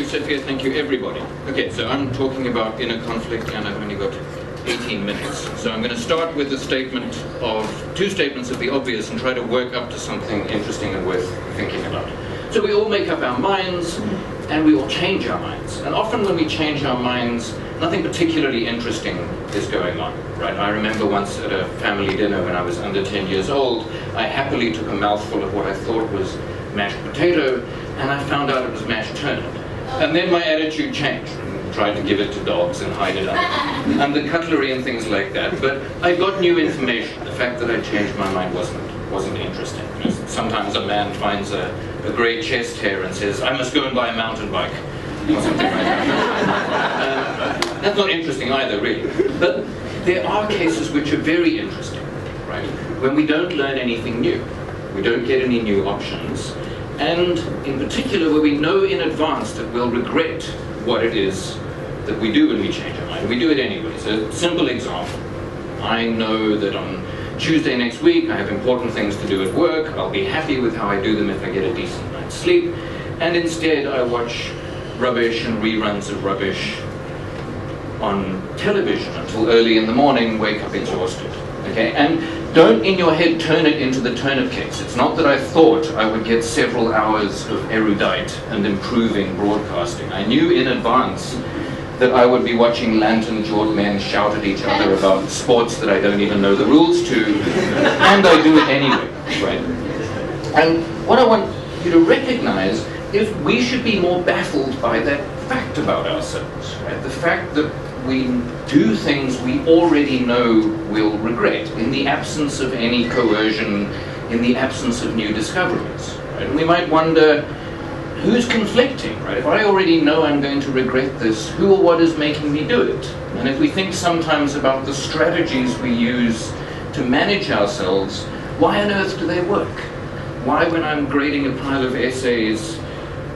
Sophia. Thank you, everybody. Okay, so I'm talking about inner conflict, and I've only got 18 minutes. So I'm going to start with two statements of the obvious and try to work up to something interesting and worth thinking about. So we all make up our minds, and we all change our minds. And often when we change our minds, nothing particularly interesting is going on, right? I remember once at a family dinner when I was under 10 years old, I happily took a mouthful of what I thought was mashed potato, and I found out it was mashed turnip. And then my attitude changed. I tried to give it to dogs and hide it under cutlery and things like that. But I got new information. The fact that I changed my mind wasn't interesting. You know, sometimes a man finds a grey chest hair and says, I must go and buy a mountain bike, or something like that. That's not interesting either, really. But there are cases which are very interesting, right? When we don't learn anything new. We don't get any new options. And in particular, where we know in advance that we'll regret what it is that we do when we change our mind. We do it anyway. So a simple example. I know that on Tuesday next week, I have important things to do at work. I'll be happy with how I do them if I get a decent night's sleep. And instead, I watch rubbish and reruns of rubbish on television until early in the morning, wake up exhausted. Okay? And don't in your head turn it into the turnip case. It's not that I thought I would get several hours of erudite and improving broadcasting. I knew in advance that I would be watching lantern-jawed men shout at each other about sports that I don't even know the rules to, and I do it anyway, right? And what I want you to recognize is we should be more baffled by that fact about ourselves, right? The fact that we do things we already know we'll regret in the absence of any coercion, in the absence of new discoveries, right? And we might wonder, who's conflicting, right? If I already know I'm going to regret this, who or what is making me do it? And if we think sometimes about the strategies we use to manage ourselves, why on earth do they work? Why, when I'm grading a pile of essays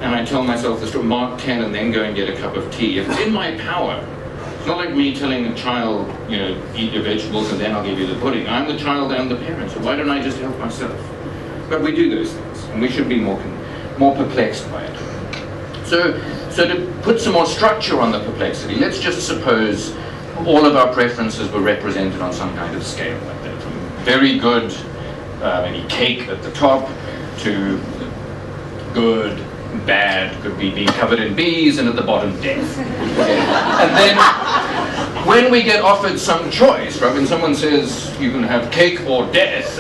and I tell myself this to mark 10 and then go and get a cup of tea, if it's in my power, it's not like me telling a child, you know, eat your vegetables and then I'll give you the pudding. I'm the child and the parent, so why don't I just help myself? But we do those things, and we should be more perplexed by it. So to put some more structure on the perplexity, let's just suppose all of our preferences were represented on some kind of scale like that, from very good, maybe cake at the top, to good, bad, could be being covered in bees, and at the bottom, death. Okay. And then, when we get offered some choice, right, when someone says you can have cake or death,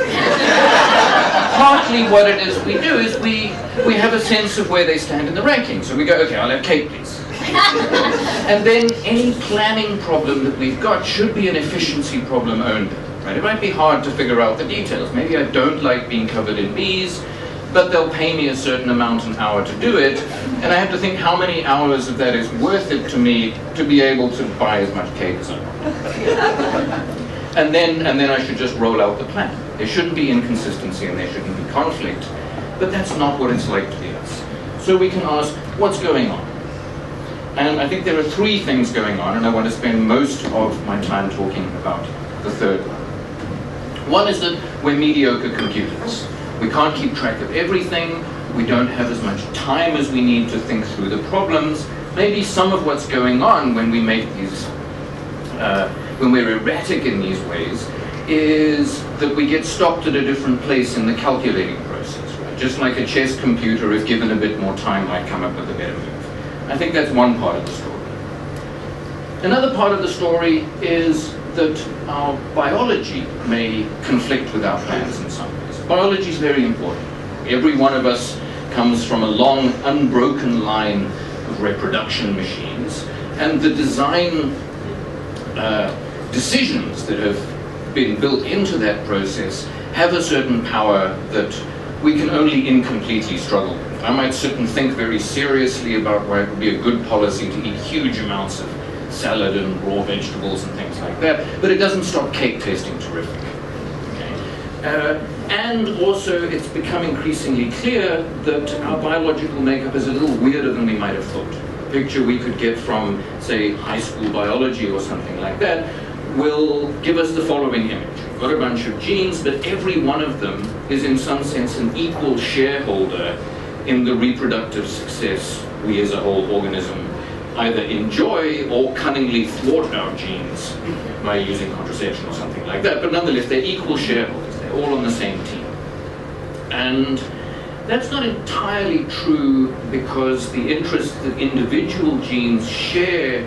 partly what it is we do is we have a sense of where they stand in the ranking. So we go, okay, I'll have cake, please. And then any planning problem that we've got should be an efficiency problem only. Right? It might be hard to figure out the details. Maybe I don't like being covered in bees, but they'll pay me a certain amount an hour to do it, and I have to think how many hours of that is worth it to me to be able to buy as much cake as I want. And then I should just roll out the plan. There shouldn't be inconsistency and there shouldn't be conflict, but that's not what it's like to be us. So we can ask, what's going on? And I think there are three things going on, and I want to spend most of my time talking about the third one. One is that we're mediocre computers. We can't keep track of everything. We don't have as much time as we need to think through the problems. Maybe some of what's going on when we make these, when we're erratic in these ways, is that we get stopped at a different place in the calculating process. Right? Just like a chess computer, if given a bit more time, might come up with a better move. I think that's one part of the story. Another part of the story is that our biology may conflict with our plans in some ways. Biology is very important. Every one of us comes from a long, unbroken line of reproduction machines, and the design decisions that have been built into that process have a certain power that we can only incompletely struggle with. I might sit and think very seriously about why it would be a good policy to eat huge amounts of salad and raw vegetables and things like that, but it doesn't stop cake tasting terrific. Okay? And also, it's become increasingly clear that our biological makeup is a little weirder than we might have thought. A picture we could get from, say, high school biology or something like that will give us the following image. We've got a bunch of genes, but every one of them is in some sense an equal shareholder in the reproductive success we as a whole organism either enjoy or cunningly thwart our genes by using contraception or something like that. But nonetheless, they're equal shareholders. They're all on the same team. And that's not entirely true, because the interest that individual genes share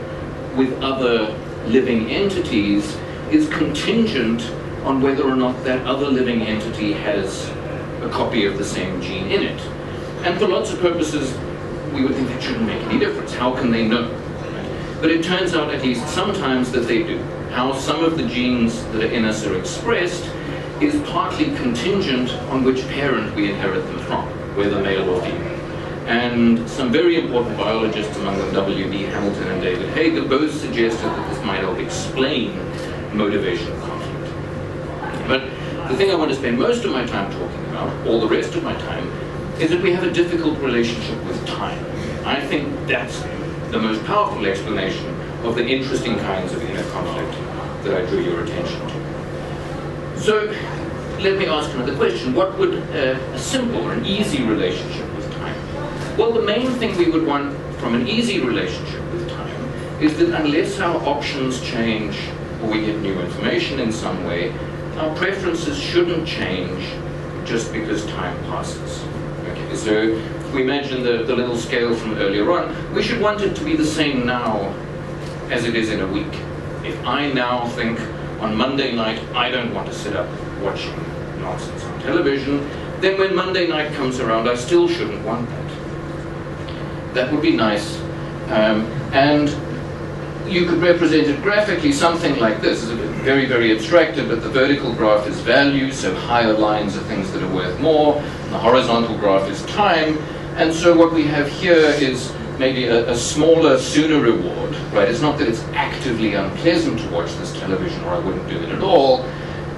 with other living entities is contingent on whether or not that other living entity has a copy of the same gene in it. And for lots of purposes, we would think that shouldn't make any difference. How can they know? Right? But it turns out, at least sometimes, that they do. How some of the genes that are in us are expressed is partly contingent on which parent we inherit them from, whether male or female. And some very important biologists, among them W.B. Hamilton and David Hager, both suggested that this might help explain motivational conflict. But the thing I want to spend most of my time talking about, all the rest of my time, is that we have a difficult relationship with time. I think that's the most powerful explanation of the interesting kinds of inner conflict that I drew your attention to. So, let me ask another question. What would a simple or an easy relationship with time? Well, the main thing we would want from an easy relationship with time is that unless our options change or we get new information in some way, our preferences shouldn't change just because time passes. Okay, so if we imagine the little scale from earlier on, we should want it to be the same now as it is in a week. If I now think on Monday night I don't want to sit up watching nonsense on television, then when Monday night comes around I still shouldn't want that. That would be nice. And you could represent it graphically something like this. It's very, very abstracted, but the vertical graph is value, so higher lines are things that are worth more. The horizontal graph is time. And so what we have here is maybe a smaller, sooner reward, right? It's not that it's actively unpleasant to watch this television, or I wouldn't do it at all,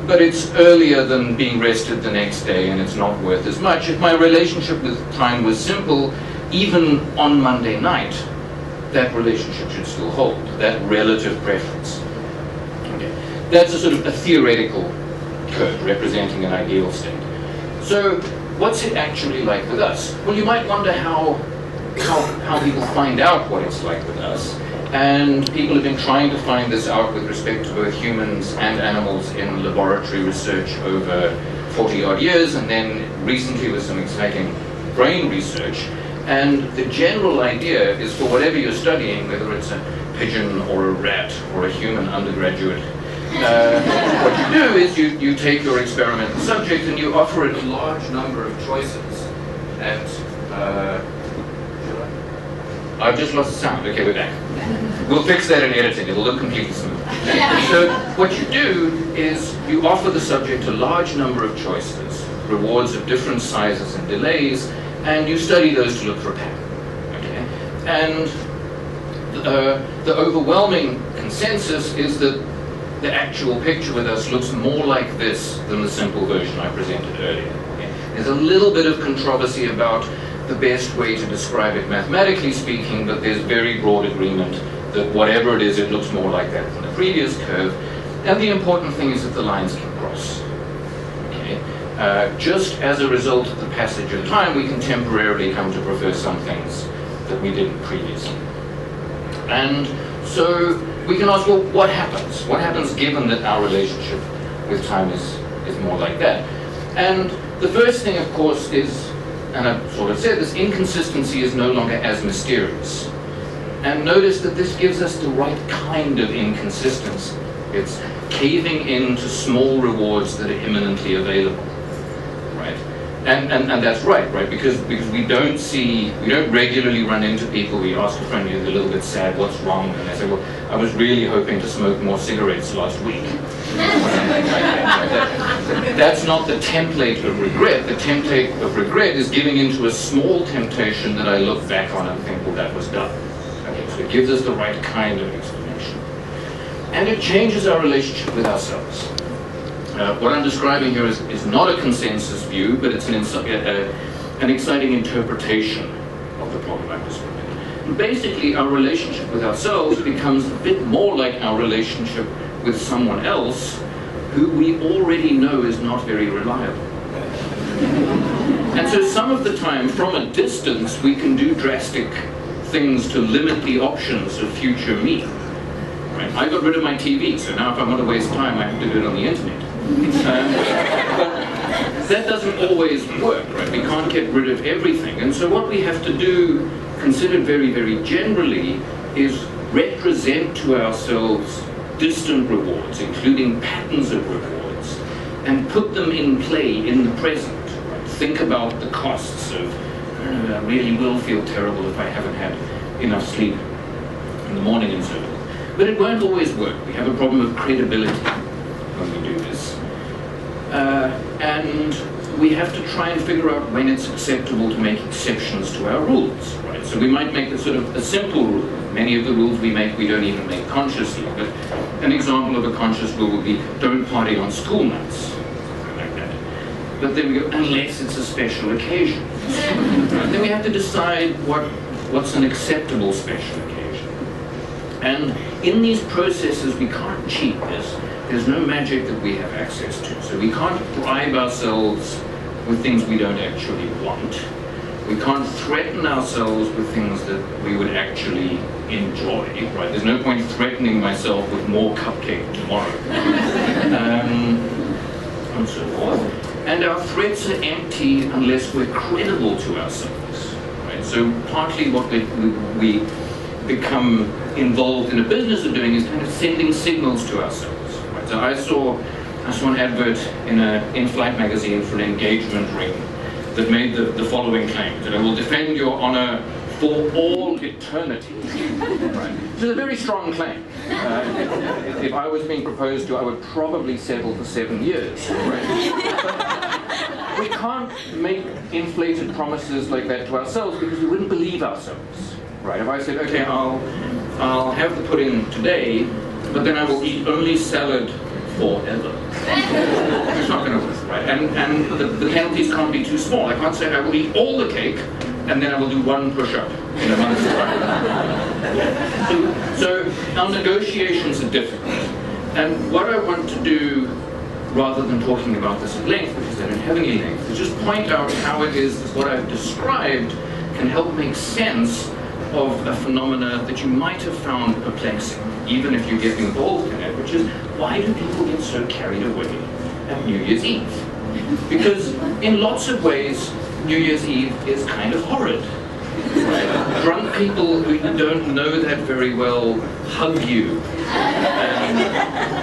but it's earlier than being rested the next day, and it's not worth as much. If my relationship with time was simple, even on Monday night, that relationship should still hold, that relative preference. Okay. That's a sort of a theoretical curve representing an ideal state. So what's it actually like with us? Well, you might wonder how people find out what it's like with us. And people have been trying to find this out with respect to both humans and animals in laboratory research over 40-odd years, and then recently with some exciting brain research. And the general idea is, for whatever you're studying, whether it's a pigeon or a rat or a human undergraduate, what you do is you take your experimental subject and you offer it a large number of choices. And I've just lost the sound. Okay, we're back. We'll fix that in editing. It'll look completely smooth. So what you do is you offer the subject a large number of choices, rewards of different sizes and delays, and you study those to look for a pattern. Okay? And the overwhelming consensus is that the actual picture with us looks more like this than the simple version I presented earlier. Okay? There's a little bit of controversy about the best way to describe it mathematically speaking, but there's very broad agreement that whatever it is, it looks more like that than the previous curve. And the important thing is that the lines can cross. Okay? Just as a result of the passage of time, we can temporarily come to prefer some things that we didn't previously. And so we can ask, well, what happens? What happens given that our relationship with time is more like that? And the first thing, of course, is, and I've sort of said this, inconsistency is no longer as mysterious. And notice that this gives us the right kind of inconsistency. It's caving into small rewards that are imminently available, right? And that's right? Because we don't regularly run into people. We ask a friend who's a little bit sad, what's wrong? And they say, well, I was really hoping to smoke more cigarettes last week. That's not the template of regret. The template of regret is giving into a small temptation that I look back on and think, well, that was done. Okay, so it gives us the right kind of explanation. And it changes our relationship with ourselves. What I'm describing here is not a consensus view, but it's an exciting interpretation of the problem I'm describing. And basically, our relationship with ourselves becomes a bit more like our relationship with someone else who we already know is not very reliable. And so some of the time, from a distance, we can do drastic things to limit the options of future me. Right? I got rid of my TV, so now if I want to waste time, I have to do it on the internet. But that doesn't always work, right? We can't get rid of everything. And so what we have to do, considered very, very generally, is represent to ourselves distant rewards, including patterns of rewards, and put them in play in the present. Right? Think about the costs of, I really will feel terrible if I haven't had enough sleep in the morning and so forth. But it won't always work. We have a problem of credibility when we do this. And we have to try and figure out when it's acceptable to make exceptions to our rules, right? So we might make a sort of a simple rule. Many of the rules we make, we don't even make consciously. But an example of a conscious rule would be, don't party on school nights, something like that. But then we go, unless it's a special occasion. Right? Then we have to decide what's an acceptable special occasion. And in these processes, we can't cheat this. There's no magic that we have access to. So we can't bribe ourselves with things we don't actually want. We can't threaten ourselves with things that we would actually enjoy, right? There's no point threatening myself with more cupcake tomorrow. And so forth. And our threats are empty unless we're credible to ourselves, right? So partly what we become involved in a business of doing is kind of sending signals to ourselves. So I saw an advert in an in-flight magazine for an engagement ring that made the following claim, that I will defend your honor for all eternity. Right? Which is a very strong claim. If I was being proposed to, I would probably settle for 7 years. Right? But we can't make inflated promises like that to ourselves because we wouldn't believe ourselves. Right? If I said, okay, I'll have the pudding today, but then I will eat only salad forever. It's not going to work, right? And the penalties can't be too small. I can't say I will eat all the cake and then I will do 1 push-up in a month's time. So our negotiations are difficult. And what I want to do, rather than talking about this at length, because I don't have any length, is just point out how it is that what I've described can help make sense of a phenomena that you might have found perplexing, even if you get involved in it, which is, why do people get so carried away at New Year's Eve? Because in lots of ways, New Year's Eve is kind of horrid. Right? Drunk people who don't know that very well hug you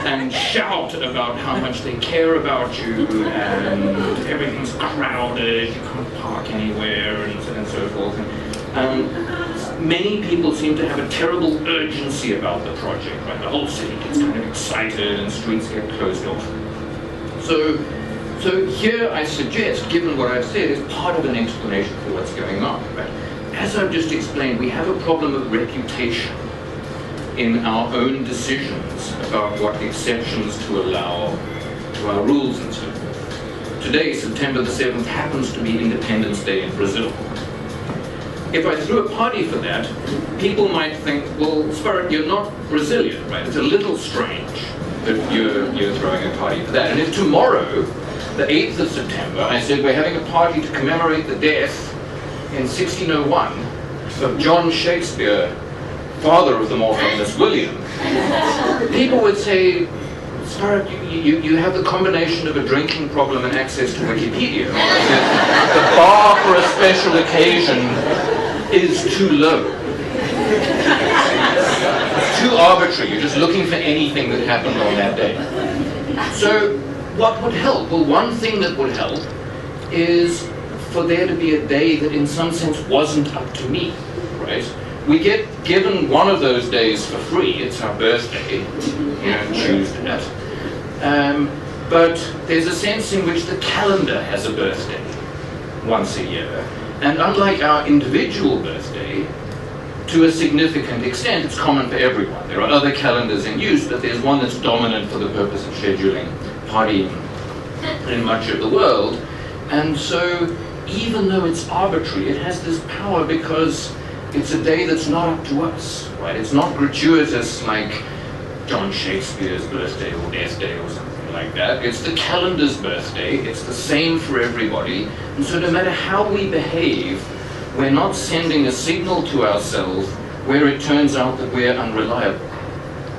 and shout about how much they care about you, and everything's crowded, you can't park anywhere, and so forth. Many people seem to have a terrible urgency about the project, right? The whole city gets kind of excited and streets get closed off. So here I suggest, given what I've said, is part of an explanation for what's going on, right? As I've just explained, we have a problem of reputation in our own decisions about what exceptions to allow to our rules and so forth. Today, September the 7th, happens to be Independence Day in Brazil. If I threw a party for that, people might think, well, Spurrett, you're not Brazilian, right? It's a little strange that you're throwing a party for that. And if tomorrow, the 8th of September, I said we're having a party to commemorate the death in 1601 of John Shakespeare, father of the more famous William, people would say, Spurrett, you have the combination of a drinking problem and access to Wikipedia. The bar for a special occasion is too low. It's too arbitrary. You're just looking for anything that happened on that day. So what would help? Well, one thing that would help is for there to be a day that in some sense wasn't up to me, right? We get given one of those days for free. It's our birthday. You don't choose that. But there's a sense in which the calendar has a birthday once a year. And unlike our individual birthday, to a significant extent, it's common for everyone. There are other calendars in use, but there's one that's dominant for the purpose of scheduling partying in much of the world. And so, even though it's arbitrary, it has this power because it's a day that's not up to us, right? It's not gratuitous like John Shakespeare's birthday or death day or something like that. It's the calendar's birthday. It's the same for everybody. And so no matter how we behave, we're not sending a signal to ourselves where it turns out that we're unreliable,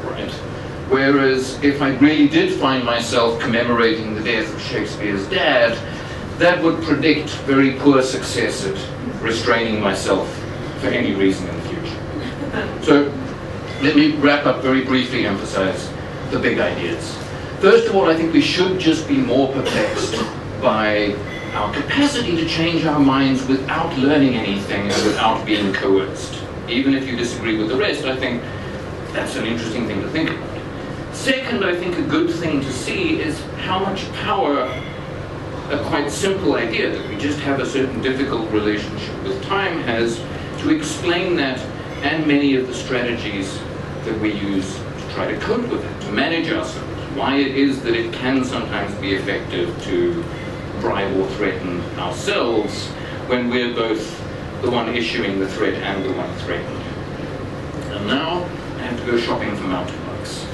right? Whereas if I really did find myself commemorating the death of Shakespeare's dad, that would predict very poor success at restraining myself for any reason in the future. So let me wrap up very briefly, emphasize the big ideas. First of all, I think we should just be more perplexed by our capacity to change our minds without learning anything and without being coerced. Even if you disagree with the rest, I think that's an interesting thing to think about. Second, I think a good thing to see is how much power a quite simple idea that we just have a certain difficult relationship with time has to explain that and many of the strategies that we use to try to cope with it, to manage ourselves, why it is that it can sometimes be effective to bribe or threaten ourselves when we're both the one issuing the threat and the one threatened. And now I have to go shopping for mountain bikes.